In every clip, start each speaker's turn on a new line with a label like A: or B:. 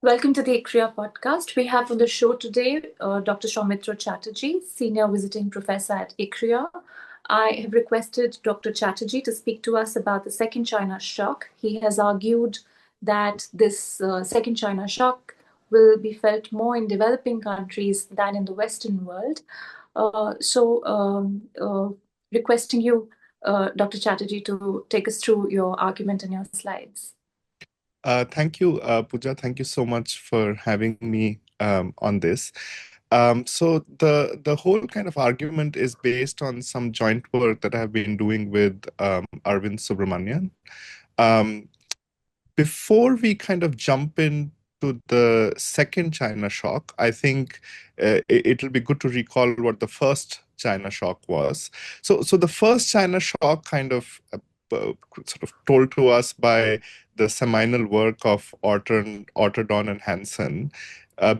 A: Welcome to the ICRIER podcast. We have on the show today Dr. Shoumitro Chatterjee, Senior Visiting Professor at ICRIER. I have requested Dr. Chatterjee to speak to us about the second China shock. He has argued that this second China shock will be felt more in developing countries than in the Western world. Requesting you, Dr. Chatterjee, to take us through your argument and your slides.
B: Thank you, Puja. Thank you so much for having me on this. So the whole kind of argument is based on some joint work that I've been doing with Arvind Subramanian. Before we kind of jump into the second China shock, I think it'll be good to recall what the first China shock was. So the first China shock kind of sort of told to us by the seminal work of Orterdon and Hansen,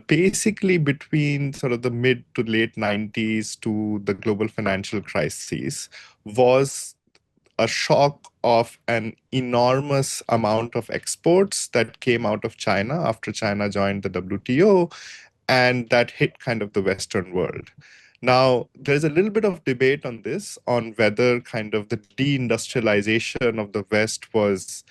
B: basically between sort of the mid to late 90s to the global financial crisis, was a shock of an enormous amount of exports that came out of China after China joined the WTO, and that hit kind of the Western world. Now, there's a little bit of debate on this, on whether kind of the deindustrialization of the West was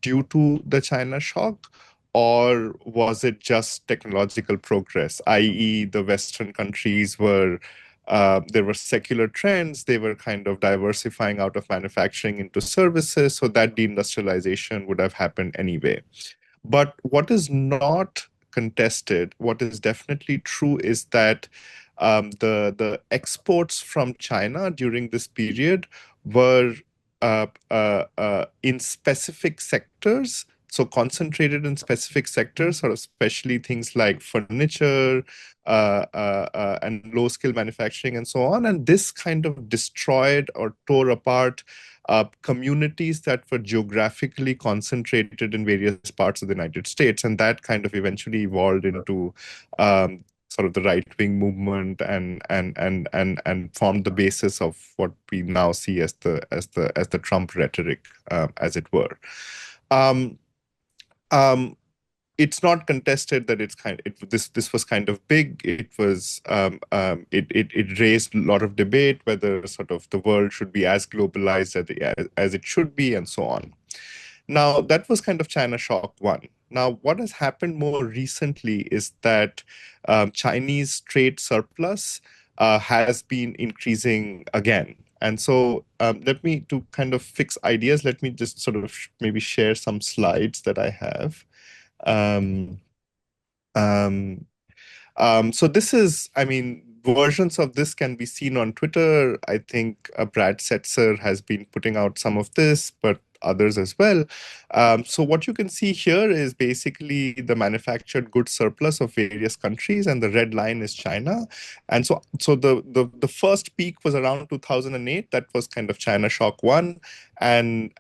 B: due to the China shock, or was it just technological progress, i.e., the Western countries were there were secular trends. They were kind of diversifying out of manufacturing into services, so that deindustrialization would have happened anyway. But what is not contested, what is definitely true, is that the exports from China during this period were in specific sectors, so concentrated in specific sectors, sort of especially things like furniture and low-skill manufacturing and so on. And this kind of destroyed or tore apart communities that were geographically concentrated in various parts of the United States, and that kind of eventually evolved into sort of the right-wing movement and formed the basis of what we now see as the Trump rhetoric, as it were. It's not contested that this was kind of big. It raised a lot of debate whether sort of the world should be as globalized as it should be, and so on. Now, that was kind of China shock one. Now, what has happened more recently is that Chinese trade surplus has been increasing again. And so to kind of fix ideas, let me just sort of maybe share some slides that I have. So this is, I mean, versions of this can be seen on Twitter. I think Brad Setzer has been putting out some of this, but others as well. So what you can see here is basically the manufactured goods surplus of various countries, and the red line is China. And so the first peak was around 2008. That was kind of China shock one, and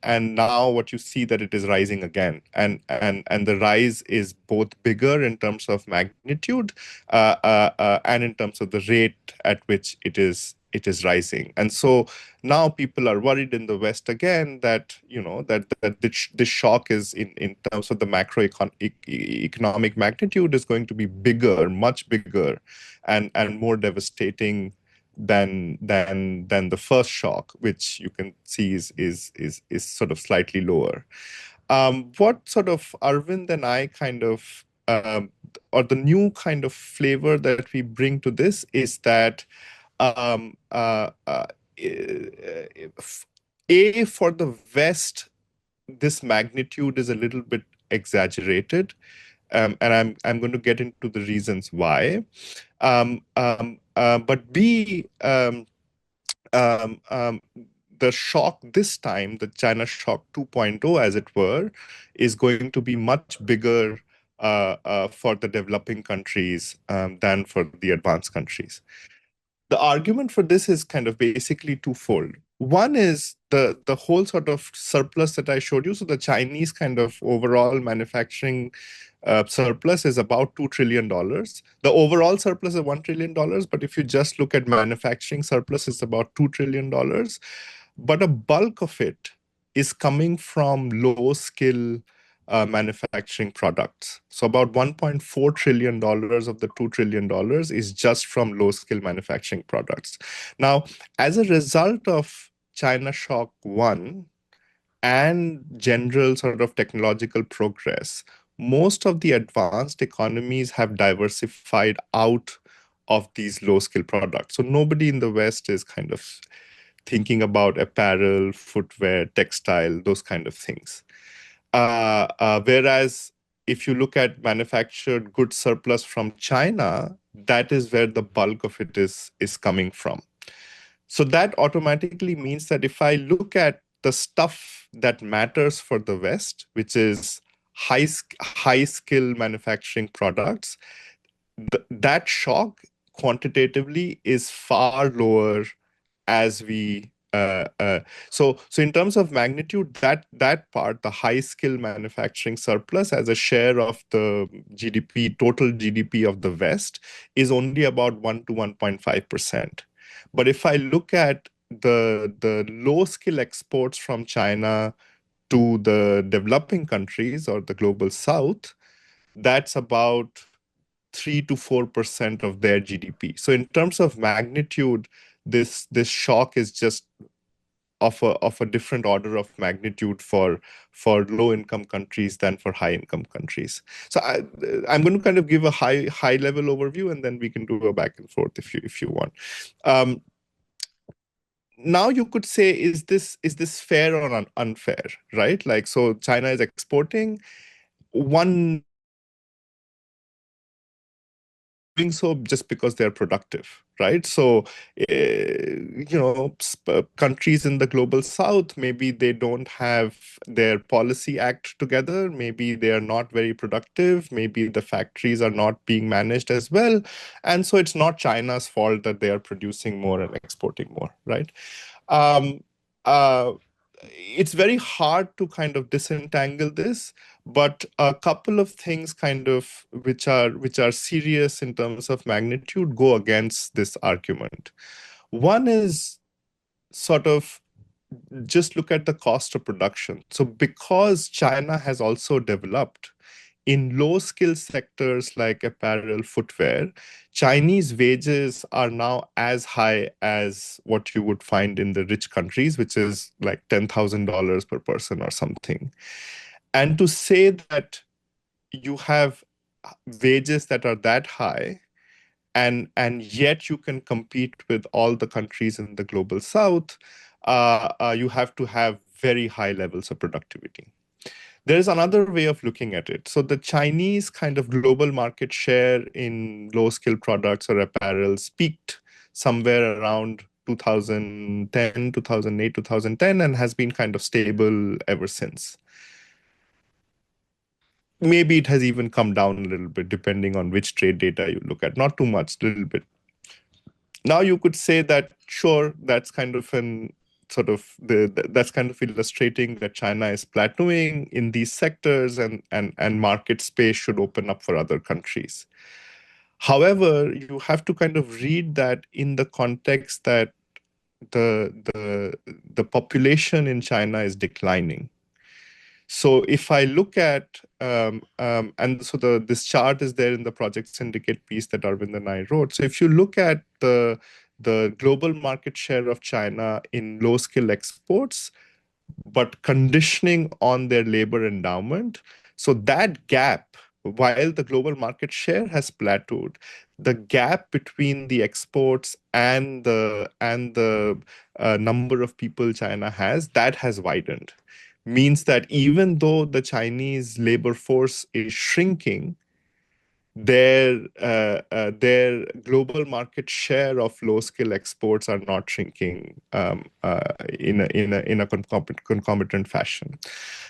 B: now what you see that it is rising again, and the rise is both bigger in terms of magnitude and in terms of the rate at which it is rising. And so now people are worried in the West again that this shock is in terms of the macroeconomic magnitude is going to be bigger, much bigger, and more devastating than the first shock, which you can see is sort of slightly lower. What sort of Arvind and I kind of or the new kind of flavor that we bring to this is that for the West, this magnitude is a little bit exaggerated, and I'm going to get into the reasons why. But B, the shock this time, the China shock 2.0, as it were, is going to be much bigger for the developing countries than for the advanced countries. The argument for this is kind of basically twofold. One is the whole sort of surplus that I showed you. So the Chinese kind of overall manufacturing surplus is about $2 trillion. The overall surplus is $1 trillion, but if you just look at manufacturing surplus, it's about $2 trillion. But a bulk of it is coming from low skill manufacturing products. So about $1.4 trillion of the $2 trillion is just from low-skill manufacturing products. Now, as a result of China Shock 1 and general sort of technological progress, most of the advanced economies have diversified out of these low-skill products. So nobody in the West is kind of thinking about apparel, footwear, textile, those kind of things. Whereas if you look at manufactured goods surplus from China, that is where the bulk of it is coming from. So that automatically means that if I look at the stuff that matters for the West, which is high skill manufacturing products, that shock quantitatively is far lower as we so in terms of magnitude, that part, the high skill manufacturing surplus as a share of the GDP, total GDP of the West, is only about 1 to 1.5%. But if I look at the low skill exports from China to the developing countries or the global South, that's about 3 to 4% of their GDP. So in terms of magnitude, this shock is just of a different order of magnitude for low income countries than for high income countries. So I'm going to kind of give a high level overview, and then we can do a back and forth if you want. Now you could say, is this fair or unfair, right? Like, so China is exporting one, doing so just because they're productive, right? So, countries in the global South, maybe they don't have their policy act together. Maybe they are not very productive. Maybe the factories are not being managed as well. And so it's not China's fault that they are producing more and exporting more, right? Um, uh, it's very hard to kind of disentangle this, but a couple of things kind of which are serious in terms of magnitude go against this argument. One is sort of just look at the cost of production. So because China has also developed in low skill sectors like apparel, footwear, Chinese wages are now as high as what you would find in the rich countries, which is like $10,000 per person or something. And to say that you have wages that are that high, and yet you can compete with all the countries in the global South, you have to have very high levels of productivity. There's another way of looking at it. So the Chinese kind of global market share in low skill products or apparels peaked somewhere around 2010, 2008, 2010, and has been kind of stable ever since. Maybe it has even come down a little bit depending on which trade data you look at. Not too much, a little bit. Now you could say that, sure, that's kind of that's kind of illustrating that China is plateauing in these sectors, and market space should open up for other countries. However, you have to kind of read that in the context that the population in China is declining. So if I look at, and so this chart is there in the project syndicate piece that Arvind and I wrote. So if you look at the global market share of China in low skill exports, but conditioning on their labor endowment, so that gap, while the global market share has plateaued, the gap between the exports and the number of people China has, that has widened. Means that even though the Chinese labor force is shrinking, their global market share of low skill exports are not shrinking in a concomitant fashion.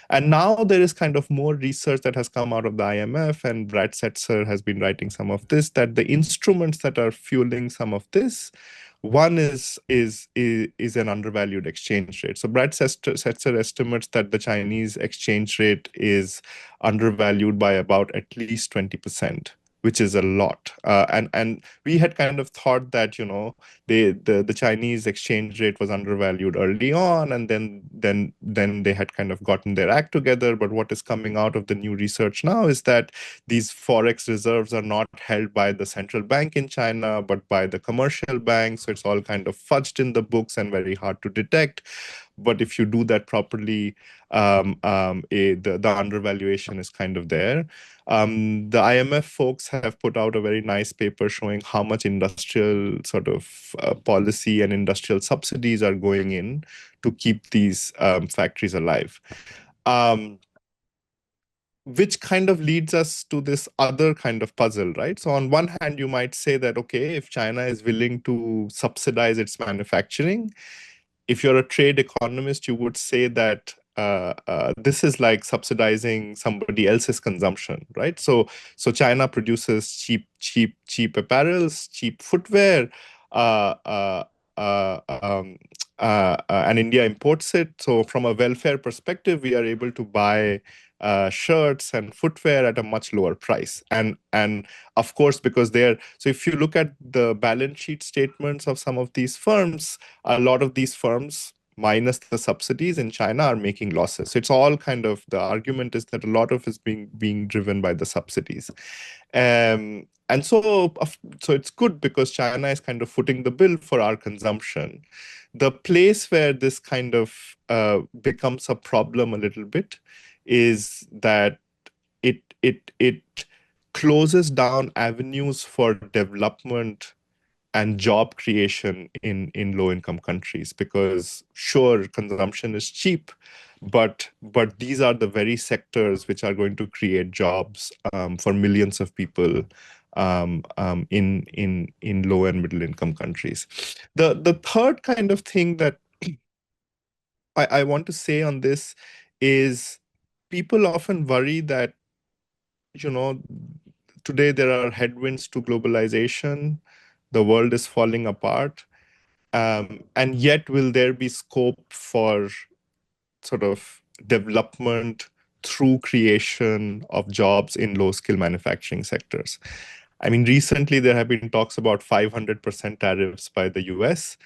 B: And now there is kind of more research that has come out of the IMF, and Brad Setzer has been writing some of this, that the instruments that are fueling some of this, one is an undervalued exchange rate. So Brad Setzer estimates that the Chinese exchange rate is undervalued by about at least 20%. which is a lot. And we had kind of thought that, the Chinese exchange rate was undervalued early on, and then they had kind of gotten their act together. But what is coming out of the new research now is that these forex reserves are not held by the central bank in China, but by the commercial banks. So it's all kind of fudged in the books and very hard to detect. But if you do that properly, the undervaluation is kind of there. The IMF folks have put out a very nice paper showing how much industrial sort of policy and industrial subsidies are going in to keep these factories alive. Which kind of leads us to this other kind of puzzle, right? So on one hand, you might say that, okay, if China is willing to subsidize its manufacturing, if you're a trade economist, you would say that this is like subsidizing somebody else's consumption, right? So China produces cheap apparels, cheap footwear, uh, uh, and India imports it. So from a welfare perspective, we are able to buy shirts and footwear at a much lower price. And of course, because so if you look at the balance sheet statements of some of these firms, a lot of these firms, minus the subsidies in China, are making losses. So it's all kind of, the argument is that a lot of it is being driven by the subsidies. And so it's good because China is kind of footing the bill for our consumption. The place where this kind of becomes a problem a little bit is that it closes down avenues for development and job creation in low income countries, because sure, consumption is cheap, but these are the very sectors which are going to create jobs for millions of people in low and middle income countries. The third kind of thing that I want to say on this is, people often worry that, you know, today there are headwinds to globalization, the world is falling apart, and yet will there be scope for sort of development through creation of jobs in low skill manufacturing sectors? I mean, recently there have been talks about 500% tariffs by the US.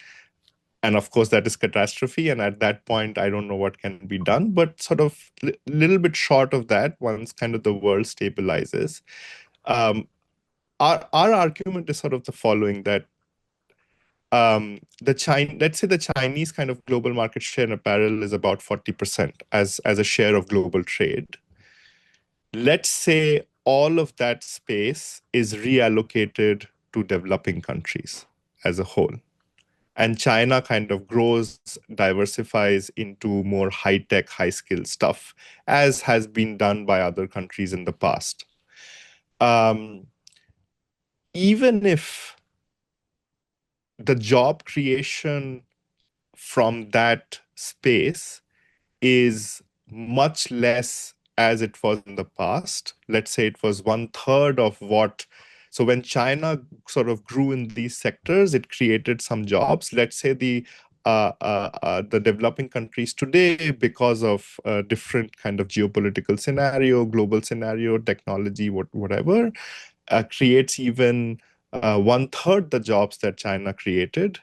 B: And of course, that is catastrophe. And at that point, I don't know what can be done. But sort of a little bit short of that, once kind of the world stabilizes, um, our argument is sort of the following: that let's say the Chinese kind of global market share in apparel is about 40% as a share of global trade. Let's say all of that space is reallocated to developing countries as a whole. And China kind of grows, diversifies into more high-tech, high-skill stuff, as has been done by other countries in the past. Even if the job creation from that space is much less as it was in the past. Let's say it was one third of what. So when China sort of grew in these sectors, it created some jobs. Let's say the developing countries today, because of a different kind of geopolitical scenario, global scenario, technology, whatever, creates even one third the jobs that China created.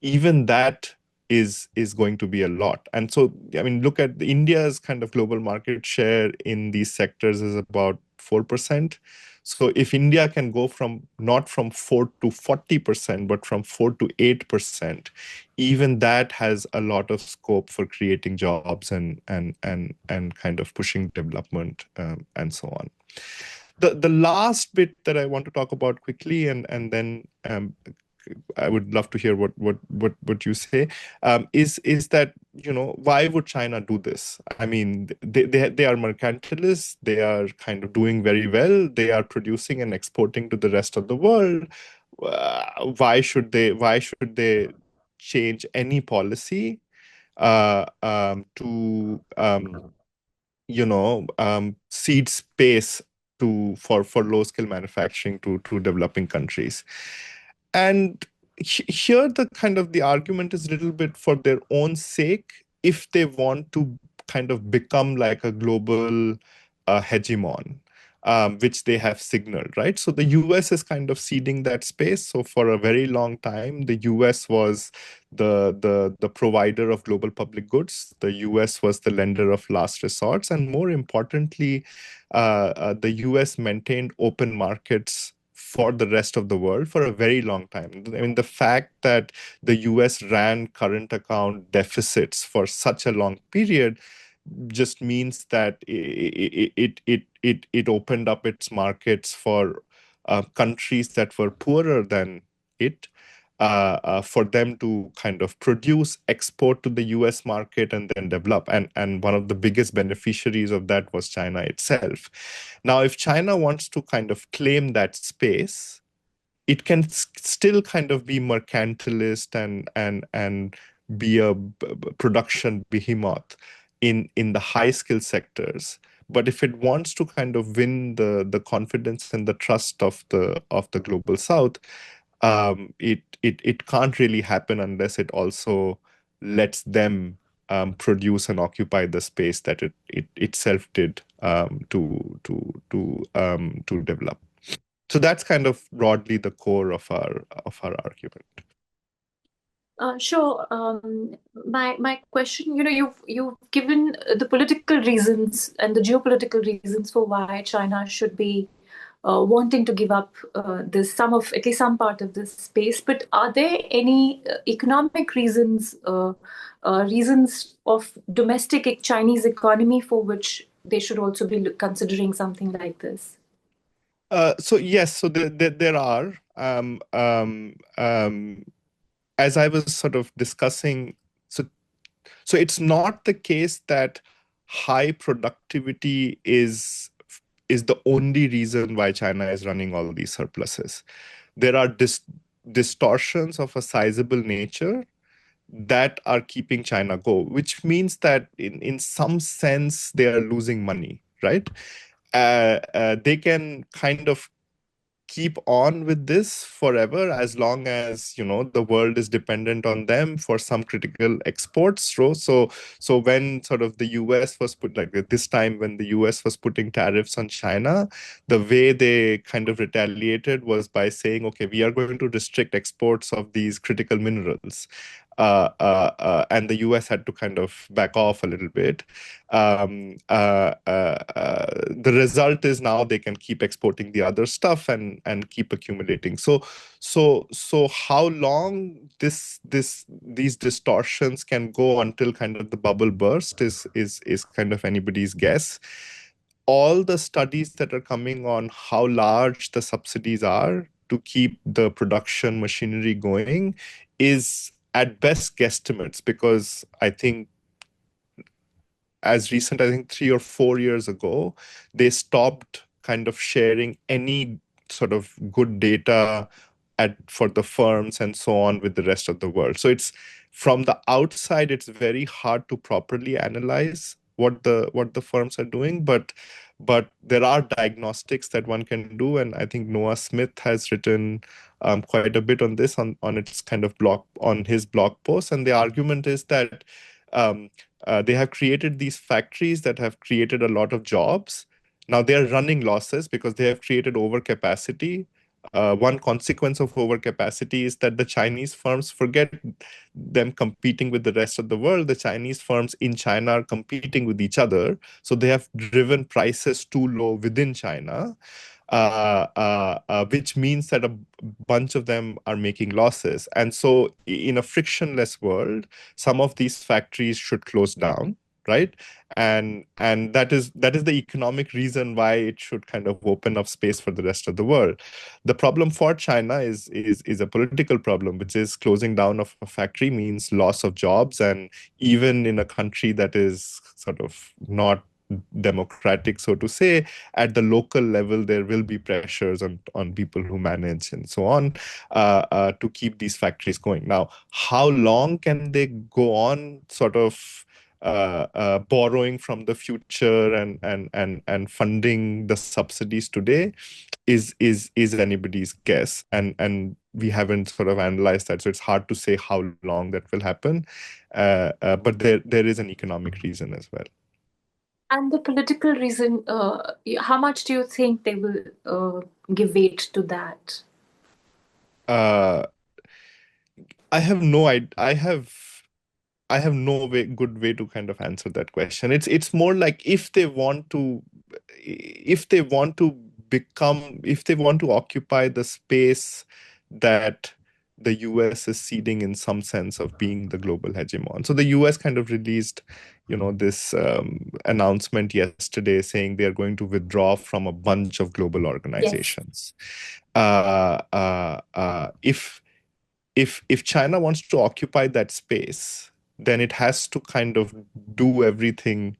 B: Even that is going to be a lot. And so, I mean, look at India's kind of global market share in these sectors is about 4%. So if India can go from not from 4 to 40%, but from 4 to 8%, even that has a lot of scope for creating jobs and kind of pushing development, and so on. The last bit that I want to talk about quickly, and then I would love to hear what you say, is that, why would China do this? I mean, they are mercantilists. They are kind of doing very well. They are producing and exporting to the rest of the world. Why should they change any policy to seed space for low skill manufacturing to developing countries? And here the argument is a little bit for their own sake, if they want to kind of become like a global hegemon. which they have signaled, right? So the US is kind of ceding that space. So for a very long time, the US was the provider of global public goods. The US was the lender of last resorts, and more importantly, the US maintained open markets for the rest of the world for a very long time. I mean, the fact that the US ran current account deficits for such a long period just means that it opened up its markets for countries that were poorer than it, for them to kind of produce, export to the US market, and then develop. And one of the biggest beneficiaries of that was China itself. Now, if China wants to kind of claim that space, it can still kind of be mercantilist and be a production behemoth in the high skill sectors. But if it wants to kind of win the confidence and the trust of the global south, it can't really happen unless it also lets them produce and occupy the space that it itself did to develop. So that's kind of broadly the core of our argument.
A: Sure. My question, you've given the political reasons and the geopolitical reasons for why China should be wanting to give up this at least some part of this space. But are there any economic reasons, reasons of domestic Chinese economy for which they should also be considering something like this?
B: So yes, so there are. As I was sort of discussing, so it's not the case that high productivity is the only reason why China is running all these surpluses. There are distortions of a sizable nature that are keeping China go, which means that in some sense they are losing money, right? They can kind of keep on with this forever as long as the world is dependent on them for some critical exports. So when sort of the US was put like this time when the US was putting tariffs on China, the way they kind of retaliated was by saying, okay, we are going to restrict exports of these critical minerals. And the US had to kind of back off a little bit. The result is now they can keep exporting the other stuff and keep accumulating. So how long these distortions can go until kind of the bubble burst is kind of anybody's guess. All the studies that are coming on how large the subsidies are to keep the production machinery going is at best guesstimates, because I think as recent, I think 3 or 4 years ago, they stopped kind of sharing any sort of good data for the firms and so on with the rest of the world. So it's from the outside, it's very hard to properly analyze what the firms are doing, but there are diagnostics that one can do, and I think Noah Smith has written quite a bit on this on its kind of on his blog post, and the argument is that they have created these factories that have created a lot of jobs. Now they are running losses because they have created overcapacity. One consequence of overcapacity is that the Chinese firms forget them competing with the rest of the world. The Chinese firms in China are competing with each other. So they have driven prices too low within China, which means that a bunch of them are making losses. And so in a frictionless world, some of these factories should close down, right? And that is the economic reason why it should kind of open up space for the rest of the world. The problem for China is a political problem, which is closing down of a factory means loss of jobs, and even in a country that is sort of not democratic, so to say, at the local level, there will be pressures on people who manage and so on to keep these factories going. Now, how long can they go on sort of borrowing from the future and funding the subsidies today is anybody's guess, and we haven't sort of analyzed that, so it's hard to say how long that will happen. But there is an economic reason as well.
A: And the political reason, how much do you think they will give weight to that?
B: Uh, I have no I have no good way to kind of answer that question. It's more like if they want to if they want to occupy the space that the US is ceding in some sense of being the global hegemon. So the US kind of released, this announcement yesterday saying they are going to withdraw from a bunch of global
A: Yes.
B: organizations. If China wants to occupy that space, then it has to kind of do everything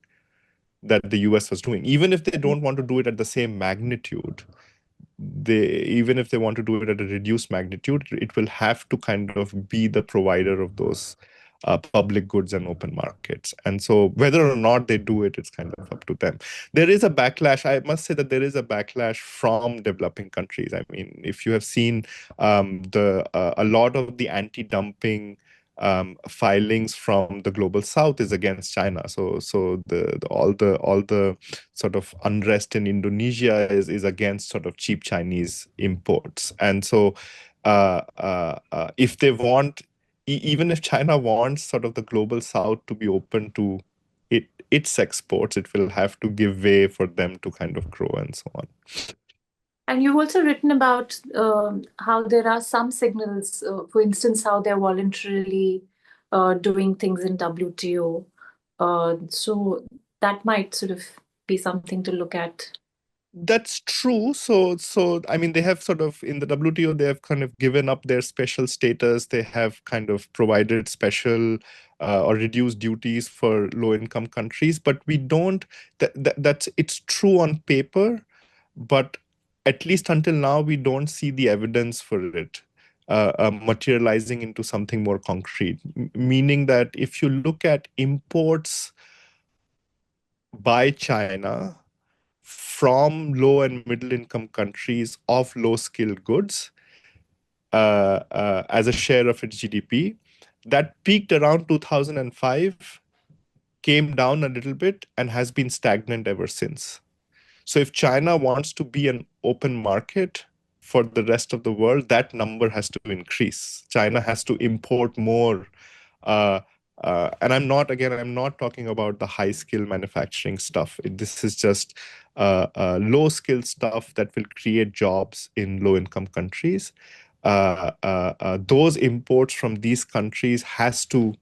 B: that the US was doing, even if they don't want to do it at the same magnitude. Even if they want to do it at a reduced magnitude, it will have to kind of be the provider of those public goods and open markets. And so whether or not they do it, it's kind of up to them. There is a backlash. I must say that there is a backlash from developing countries. I mean, if you have seen the a lot of the anti-dumping filings from the global south is against China. So all the sort of unrest in Indonesia is against sort of cheap Chinese imports. And so if they want, even if China wants sort of the global south to be open to its exports, it will have to give way for them to kind of grow and so on.
A: And you've also written about how there are some signals, for instance, how they're voluntarily doing things in WTO. So that might sort of be something to look at.
B: That's true. So I mean, they have sort of in the WTO, they have kind of given up their special status. They have kind of provided special or reduced duties for low-income countries. But we don't. That's it's true on paper, but at least until now, we don't see the evidence for it materializing into something more concrete. Meaning that if you look at imports by China from low and middle income countries of low skilled goods as a share of its GDP, that peaked around 2005, came down a little bit, and has been stagnant ever since. So if China wants to be an open market for the rest of the world, that number has to increase. China has to import more. Uh, and I'm not talking about the high skill manufacturing stuff. This is just low skill stuff that will create jobs in low income countries. Those imports from these countries has to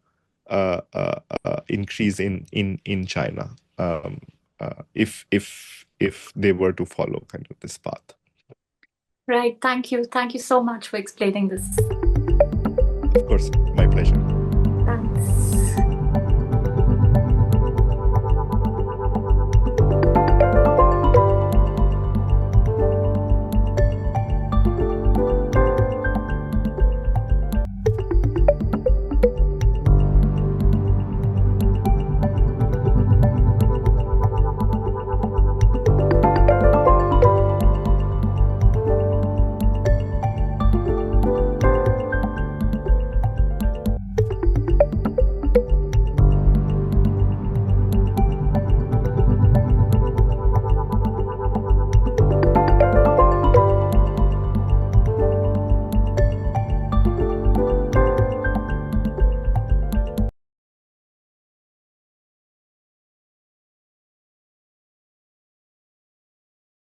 B: increase in China. If they were to follow kind of this path.
A: Right. Thank you. Thank you so much for explaining this.
B: Of course, my pleasure.
A: Thanks.